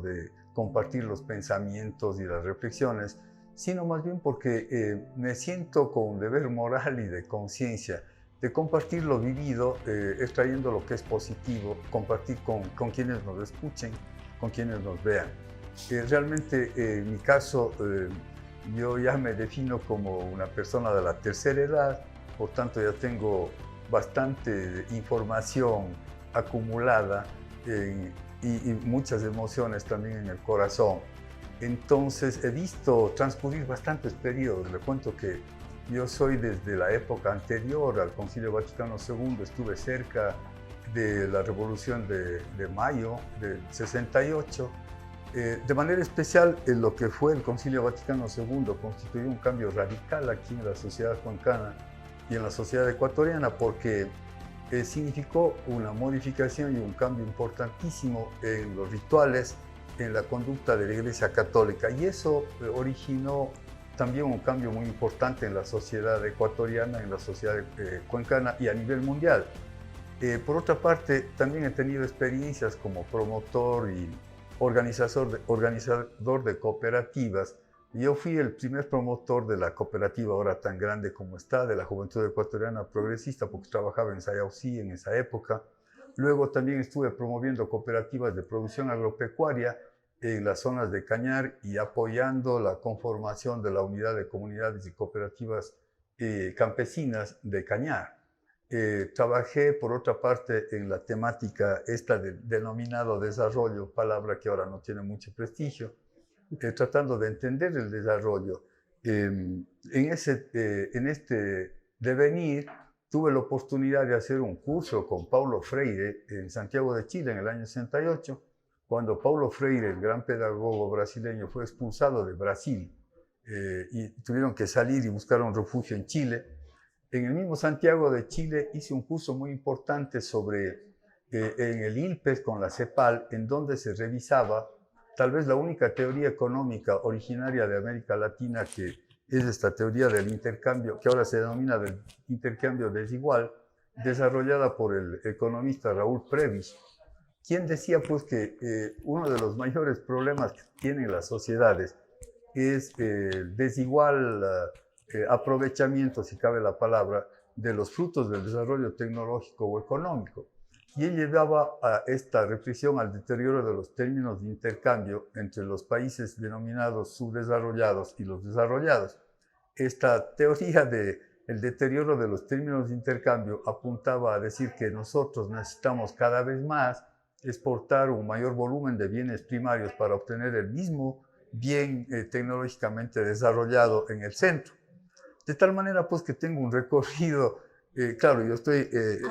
de compartir los pensamientos y las reflexiones, sino más bien porque me siento con un deber moral y de conciencia de compartir lo vivido, extrayendo lo que es positivo, compartir con quienes nos escuchen, con quienes nos vean. Realmente, en mi caso, yo ya me defino como una persona de la tercera edad, por tanto ya tengo bastante información acumulada y muchas emociones también en el corazón. Entonces he visto transcurrir bastantes periodos. Le cuento que yo soy desde la época anterior al Concilio Vaticano II, estuve cerca de la Revolución de Mayo del 68. De manera especial, en lo que fue el Concilio Vaticano II constituyó un cambio radical aquí en la sociedad cuencana y en la sociedad ecuatoriana, porque significó una modificación y un cambio importantísimo en los rituales, en la conducta de la Iglesia Católica, y eso originó también un cambio muy importante en la sociedad ecuatoriana, en la sociedad cuencana y a nivel mundial. Por otra parte, también he tenido experiencias como promotor y organizador de cooperativas. Yo fui el primer promotor de la cooperativa ahora tan grande como está, de la Juventud Ecuatoriana Progresista, porque trabajaba en Sayausí en esa época. Luego también estuve promoviendo cooperativas de producción agropecuaria en las zonas de Cañar y apoyando la conformación de la Unidad de Comunidades y Cooperativas Campesinas de Cañar. Trabajé, por otra parte, en la temática esta del denominado desarrollo, palabra que ahora no tiene mucho prestigio, tratando de entender el desarrollo. En este devenir tuve la oportunidad de hacer un curso con Paulo Freire en Santiago de Chile en el año 68, cuando Paulo Freire, el gran pedagogo brasileño, fue expulsado de Brasil y tuvieron que salir y buscar un refugio en Chile. En el mismo Santiago de Chile hice un curso muy importante en el ILPES con la CEPAL, en donde se revisaba tal vez la única teoría económica originaria de América Latina, que es esta teoría del intercambio, que ahora se denomina del intercambio desigual, desarrollada por el economista Raúl Prebisch, quien decía pues que uno de los mayores problemas que tienen las sociedades es el desigual aprovechamiento, si cabe la palabra, de los frutos del desarrollo tecnológico o económico. Y él llevaba a esta reflexión al deterioro de los términos de intercambio entre los países denominados subdesarrollados y los desarrollados. Esta teoría del deterioro de los términos de intercambio apuntaba a decir que nosotros necesitamos cada vez más exportar un mayor volumen de bienes primarios para obtener el mismo bien tecnológicamente desarrollado en el centro. De tal manera pues que tengo un recorrido, claro, yo estoy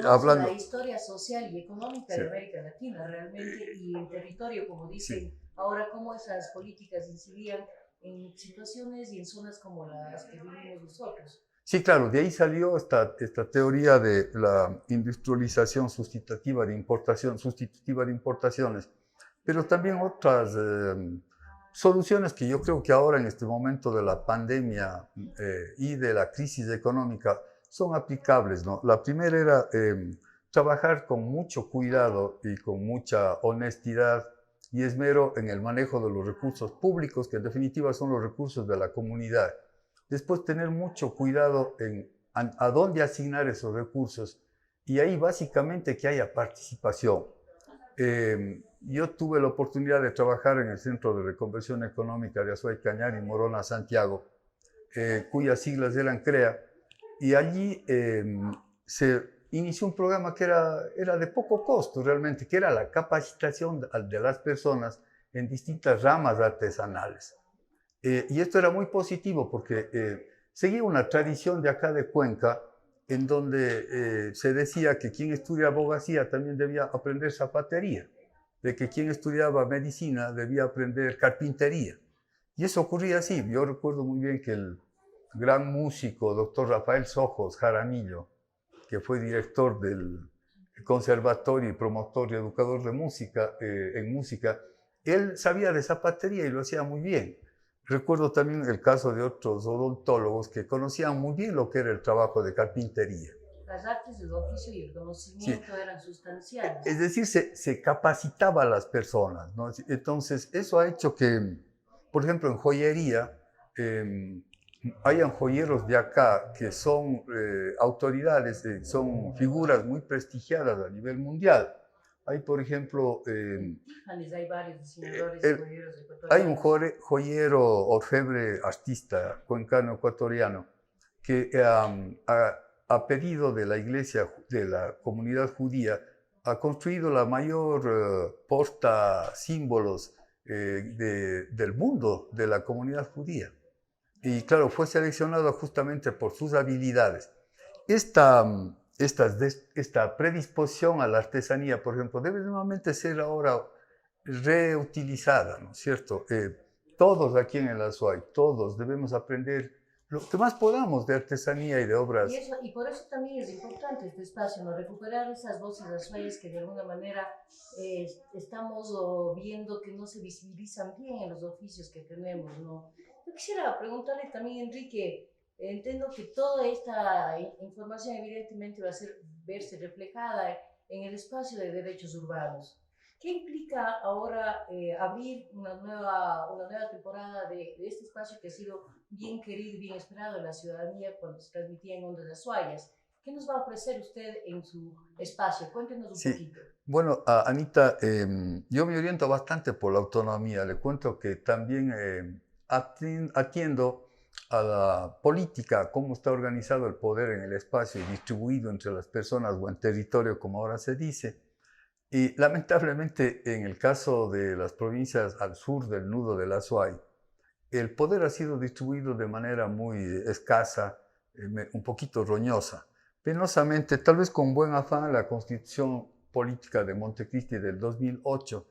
hablando... la historia social y económica de América Latina realmente y el territorio, como dicen ahora, cómo esas políticas incidían en situaciones y en zonas como las que vivimos nosotros. Sí, claro, de ahí salió esta teoría de la industrialización sustitutiva de importaciones, pero también otras soluciones que yo creo que ahora en este momento de la pandemia y de la crisis económica son aplicables, ¿no? La primera era trabajar con mucho cuidado y con mucha honestidad y esmero en el manejo de los recursos públicos, que en definitiva son los recursos de la comunidad. Después tener mucho cuidado en a dónde asignar esos recursos y ahí básicamente que haya participación. Yo tuve la oportunidad de trabajar en el Centro de Reconversión Económica de Azuay Cañar y Morona, Santiago, cuyas siglas eran CREA, y allí se inició un programa que era de poco costo realmente, que era la capacitación de las personas en distintas ramas artesanales. Y esto era muy positivo porque seguía una tradición de acá de Cuenca, en donde se decía que quien estudia abogacía también debía aprender zapatería, de que quien estudiaba medicina debía aprender carpintería. Y eso ocurría así. Yo recuerdo muy bien que el gran músico, doctor Rafael Sojos Jaramillo, que fue director del conservatorio y promotor y educador de música, en música, él sabía de zapatería y lo hacía muy bien. Recuerdo también el caso de otros odontólogos que conocían muy bien lo que era el trabajo de carpintería. las artes del oficio y el conocimiento eran sustanciales. Es decir, se capacitaba a las personas, ¿no? Entonces, eso ha hecho que, por ejemplo, en joyería, hayan joyeros de acá que son autoridades, son figuras muy prestigiadas a nivel mundial. Hay, por ejemplo, Hay varios diseñadores joyeros hay un ecuatorianos. joyero, orfebre, artista cuencano ecuatoriano que a pedido de la iglesia, de la comunidad judía, ha construido la mayor porta símbolos del mundo de la comunidad judía. Y claro, fue seleccionado justamente por sus habilidades. Esta predisposición a la artesanía, por ejemplo, debe nuevamente ser ahora reutilizada, ¿no es cierto? Todos aquí en el Azuay, todos debemos aprender lo que más podamos de artesanía y de obras. Y por eso también es importante este espacio, ¿no? Recuperar esas voces azuayas que de alguna manera estamos viendo que no se visibilizan bien en los oficios que tenemos, ¿no? Yo quisiera preguntarle también, Enrique, entiendo que toda esta información evidentemente va a verse reflejada en el espacio de derechos urbanos. ¿Qué implica ahora abrir una nueva temporada de este espacio que ha sido bien querido y bien esperado en la ciudadanía cuando se transmitía en Ondas Azuayas? ¿Qué nos va a ofrecer usted en su espacio? Cuéntenos un poquito. Bueno, Anita, yo me oriento bastante por la autonomía. Le cuento que también atiendo a la política, cómo está organizado el poder en el espacio y distribuido entre las personas o en territorio, como ahora se dice. Y lamentablemente, en el caso de las provincias al sur del nudo del Azuay, el poder ha sido distribuido de manera muy escasa, un poquito roñosa. Penosamente, tal vez con buen afán, la Constitución Política de Montecristi del 2008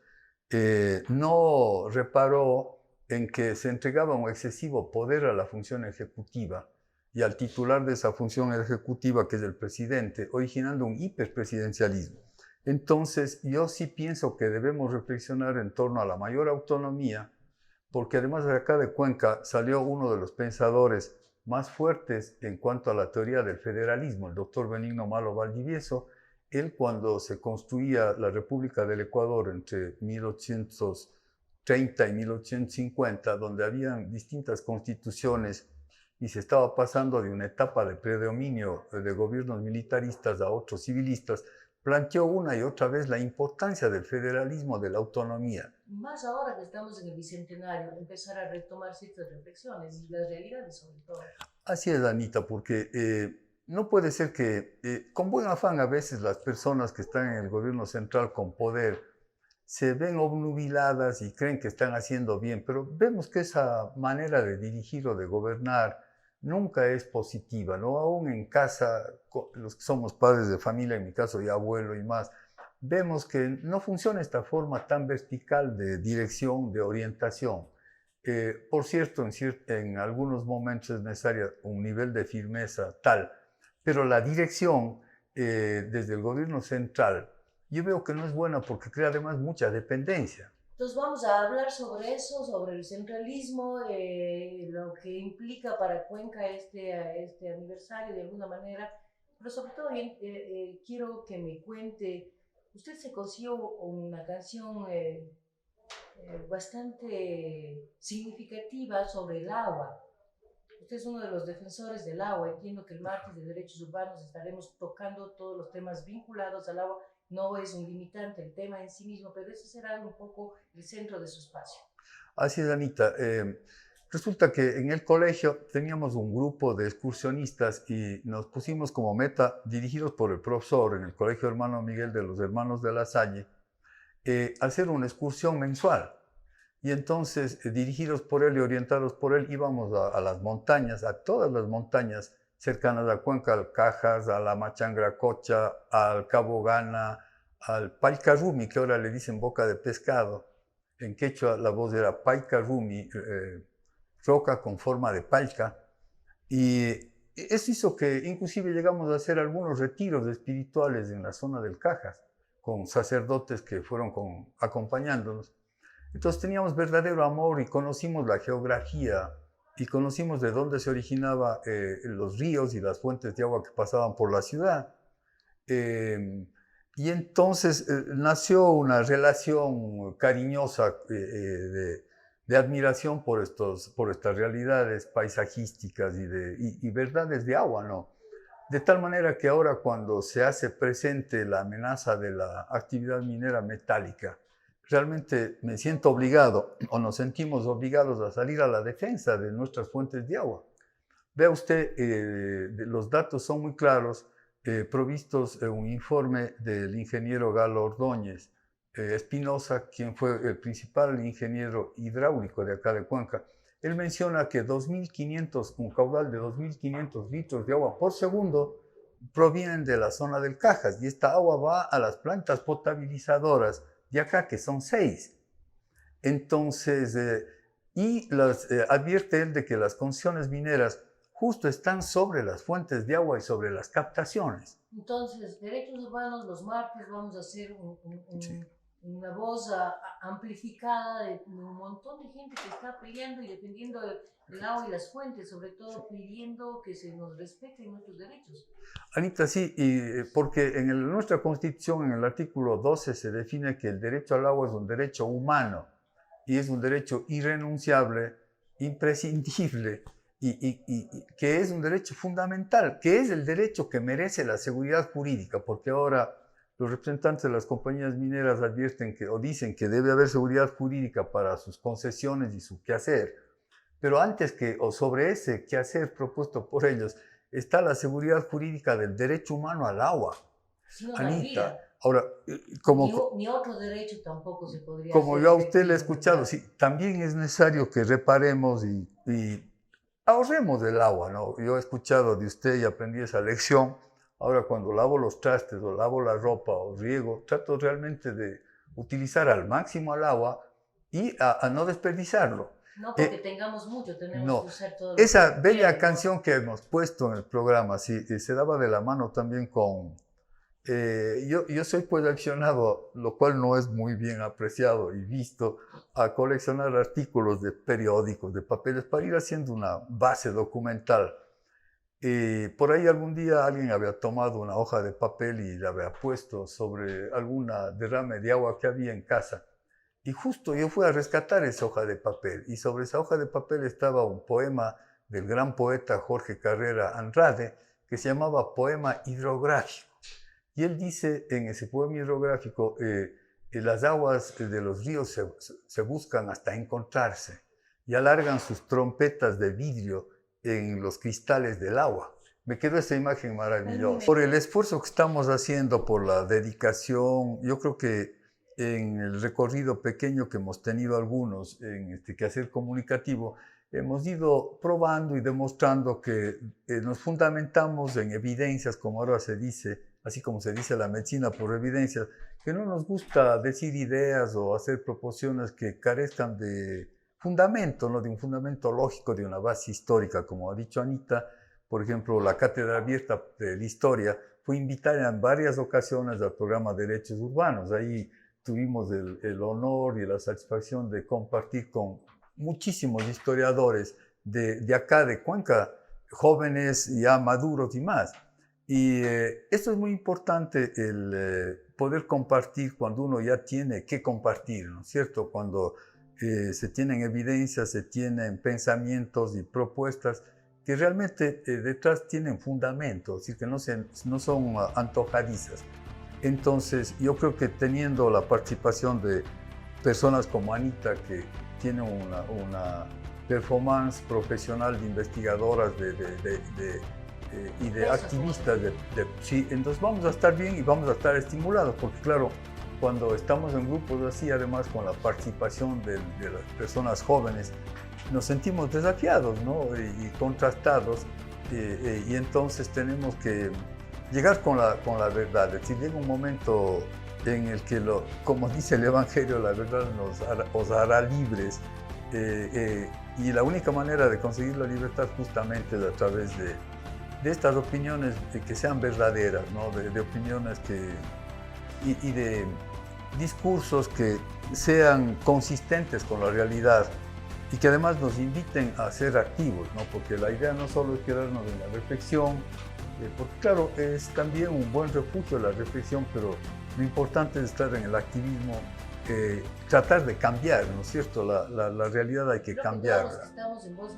no reparó en que se entregaba un excesivo poder a la función ejecutiva y al titular de esa función ejecutiva, que es el presidente, originando un hiperpresidencialismo. Entonces, yo sí pienso que debemos reflexionar en torno a la mayor autonomía, porque además de acá de Cuenca salió uno de los pensadores más fuertes en cuanto a la teoría del federalismo, el doctor Benigno Malo Valdivieso. Él, cuando se construía la República del Ecuador entre 1830 y 1850, donde habían distintas constituciones y se estaba pasando de una etapa de predominio de gobiernos militaristas a otros civilistas, planteó una y otra vez la importancia del federalismo, de la autonomía. Más ahora que estamos en el Bicentenario, empezar a retomar ciertas reflexiones y las realidades sobre todo. Así es, Anita, porque no puede ser que con buen afán a veces las personas que están en el gobierno central con poder se ven obnubiladas y creen que están haciendo bien, pero vemos que esa manera de dirigir o de gobernar nunca es positiva, ¿no? Aún en casa, los que somos padres de familia, en mi caso y abuelo y más, vemos que no funciona esta forma tan vertical de dirección, de orientación. Por cierto, en algunos momentos es necesario un nivel de firmeza tal, pero la dirección desde el gobierno central, yo veo que no es buena porque crea además mucha dependencia. Entonces vamos a hablar sobre eso, sobre el centralismo, lo que implica para Cuenca este aniversario de alguna manera, pero sobre todo quiero que me cuente, usted se consiguió una canción bastante significativa sobre el agua. Usted es uno de los defensores del agua. Entiendo que el martes de Derechos Urbanos estaremos tocando todos los temas vinculados al agua. No es un limitante el tema en sí mismo, pero ese será un poco el centro de su espacio. Así es, Anita. Resulta que en el colegio teníamos un grupo de excursionistas y nos pusimos como meta, dirigidos por el profesor en el Colegio Hermano Miguel de los Hermanos de la Salle, hacer una excursión mensual. Y entonces, dirigidos por él y orientados por él, íbamos a las montañas, a todas las montañas cercanas a Cuenca, al Cajas, a la Machangracocha, al Cabo Gana, al Paicarumi, que ahora le dicen boca de pescado. En quechua la voz era Paicarumi, roca con forma de palca. Y eso hizo que inclusive llegamos a hacer algunos retiros espirituales en la zona del Cajas, con sacerdotes que fueron acompañándonos. Entonces teníamos verdadero amor y conocimos la geografía y conocimos de dónde se originaban los ríos y las fuentes de agua que pasaban por la ciudad. Y entonces nació una relación cariñosa de admiración por estas realidades paisajísticas y verdades de agua, ¿no? De tal manera que ahora cuando se hace presente la amenaza de la actividad minera metálica, realmente me siento obligado, o nos sentimos obligados a salir a la defensa de nuestras fuentes de agua. Vea usted, los datos son muy claros, provistos en un informe del ingeniero Galo Ordóñez Espinosa, quien fue el principal ingeniero hidráulico de acá de Cuenca. Él menciona que un caudal de 2.500 litros de agua por segundo provienen de la zona del Cajas, y esta agua va a las plantas potabilizadoras de acá, que son 6. Entonces, advierte él de que las concesiones mineras justo están sobre las fuentes de agua y sobre las captaciones. Entonces, derechos urbanos, los martes vamos a hacer Sí. una voz amplificada de un montón de gente que está peleando y defendiendo el agua y las fuentes, sobre todo pidiendo que se nos respeten nuestros derechos. Anita, sí, porque en nuestra Constitución, en el artículo 12, se define que el derecho al agua es un derecho humano y es un derecho irrenunciable, imprescindible, y que es un derecho fundamental, que es el derecho que merece la seguridad jurídica, porque ahora los representantes de las compañías mineras advierten o dicen que debe haber seguridad jurídica para sus concesiones y su quehacer, pero antes o sobre ese quehacer propuesto por ellos, está la seguridad jurídica del derecho humano al agua. Sí, no, Anita, ahora, ni otro derecho tampoco se podría como hacer yo a usted le he escuchado, ¿verdad? sí, también es necesario que reparemos y ahorremos el agua, ¿no? Yo he escuchado de usted y aprendí esa lección. Ahora, cuando lavo los trastes o lavo la ropa o riego, trato realmente de utilizar al máximo el agua y a no desperdiciarlo. No porque tengamos mucho, tenemos No, que usar todo lo esa que bella quiere, canción ¿no? que hemos puesto en el programa, sí, se daba de la mano también con... yo soy pues aficionado, lo cual no es muy bien apreciado y visto, a coleccionar artículos de periódicos, de papeles, para ir haciendo una base documental. Por ahí algún día alguien había tomado una hoja de papel y la había puesto sobre alguna derrame de agua que había en casa. Y justo yo fui a rescatar esa hoja de papel, y sobre esa hoja de papel estaba un poema del gran poeta Jorge Carrera Andrade, que se llamaba Poema Hidrográfico. Y él dice en ese poema hidrográfico que las aguas de los ríos se buscan hasta encontrarse y alargan sus trompetas de vidrio en los cristales del agua. Me quedó esa imagen maravillosa. Por el esfuerzo que estamos haciendo, por la dedicación, yo creo que en el recorrido pequeño que hemos tenido algunos en este quehacer comunicativo, hemos ido probando y demostrando que nos fundamentamos en evidencias, como ahora se dice, así como se dice la medicina por evidencias, que no nos gusta decir ideas o hacer proposiciones que carezcan de fundamento, ¿no? De un fundamento lógico, de una base histórica. Como ha dicho Anita, por ejemplo, la Cátedra Abierta de la Historia fue invitada en varias ocasiones al programa Derechos Urbanos. Ahí tuvimos el honor y la satisfacción de compartir con muchísimos historiadores de acá, de Cuenca, jóvenes ya maduros y más. Y esto es muy importante, el poder compartir cuando uno ya tiene que compartir, ¿no es cierto? Cuando se tienen evidencias, se tienen pensamientos y propuestas que realmente detrás tienen fundamento, es decir, que no son antojadizas. Entonces, yo creo que teniendo la participación de personas como Anita, que tiene una performance profesional de investigadoras y de activistas, sí, entonces vamos a estar bien y vamos a estar estimulados, porque claro, cuando estamos en grupos así, además con la participación de las personas jóvenes, nos sentimos desafiados, ¿no? y contrastados, y entonces tenemos que llegar con la verdad. Es decir, llega un momento en el que, como dice el Evangelio, la verdad os hará libres, y la única manera de conseguir la libertad justamente es a través de estas opiniones que sean verdaderas, ¿no? de opiniones y de discursos que sean consistentes con la realidad y que además nos inviten a ser activos, ¿no? Porque la idea no solo es quedarnos en la reflexión, Porque claro, es también un buen refugio la reflexión, pero lo importante es estar en el activismo, tratar de cambiar, ¿no es cierto? La realidad hay que Creo que todos cambiarla. los que estamos en voz